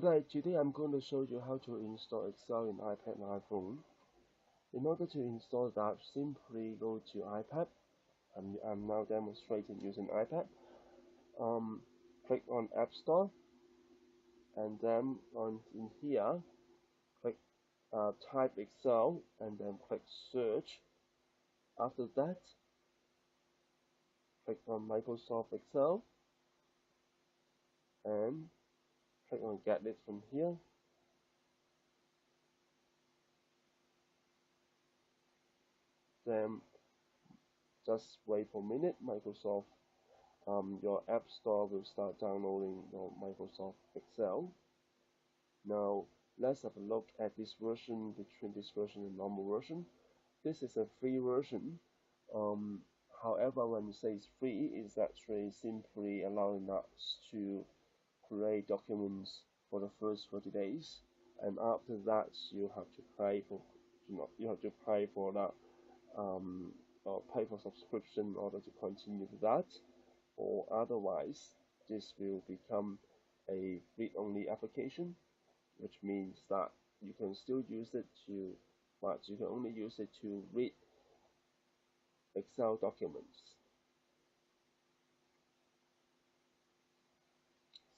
Today I'm going to show you how to install Excel in iPad and iPhone. In order to install that, simply go to iPad. I'm now demonstrating using iPad. Click on App Store, and then in here, type Excel, and then click Search. After that, click on Microsoft Excel, and click on Get It from here. Then just wait for a minute. Your App Store will start downloading your Microsoft Excel. Now let's have a look at this version, between this version and normal version. This is a free version. However, when you say it's free, it's actually simply allowing us to create documents for the first 30 days, and after that you have to pay for that or pay for subscription in order to continue with that, or otherwise this will become a read-only application, which means that you can still use it but you can only use it to read Excel documents.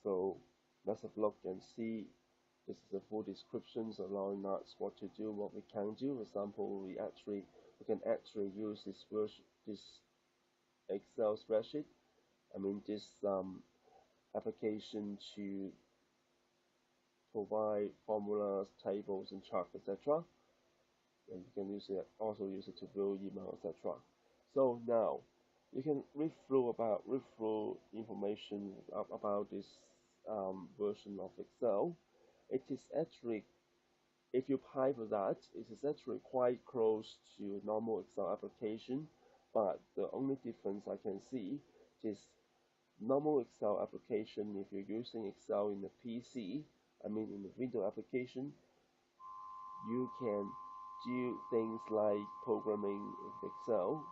So let's have a look and see. This is the full descriptions allowing us what to do, what we can do. For example, we can actually use this Excel spreadsheet, this application to provide formulas, tables, and charts, etc. And you can also use it to view email, etc. So now you can read through information about this version of Excel. It is actually, if you pay for that, it is actually quite close to normal Excel application, but the only difference I can see is normal Excel application. If you're using Excel in the PC, in the Windows application, you can do things like programming with Excel,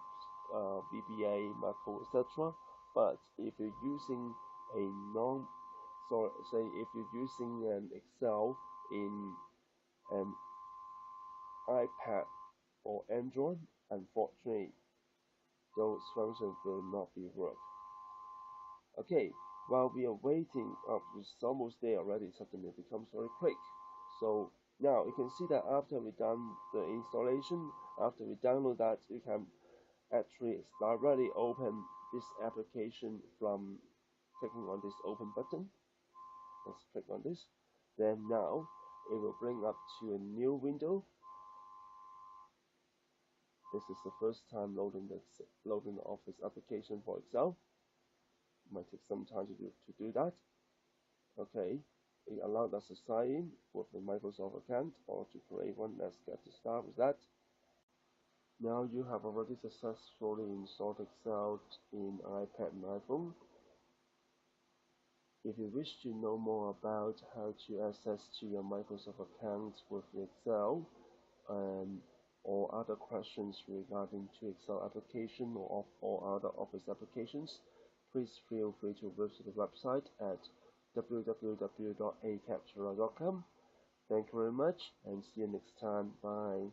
VBA, macro, etc. But if you're using a non, sorry, say if you're using an Excel in an iPad or Android, unfortunately, those functions will not be work. Okay, while we are waiting, it's almost there already. Suddenly it becomes very quick. So now you can see that after we done the installation, after we download that, you can actually directly open this application from clicking on this open button. Let's click on this. Then now it will bring up to a new window. This is the first time loading the Office application for Excel. It might take some time to do that. Okay, it allowed us to sign in with the Microsoft account or to create one. Let's get to start with that. Now you have already successfully installed Excel in iPad and iPhone. If you wish to know more about how to access to your Microsoft account with Excel, or other questions regarding to Excel application or other Office applications, please feel free to visit the website at www.acaptura.com. Thank you very much, and see you next time. Bye.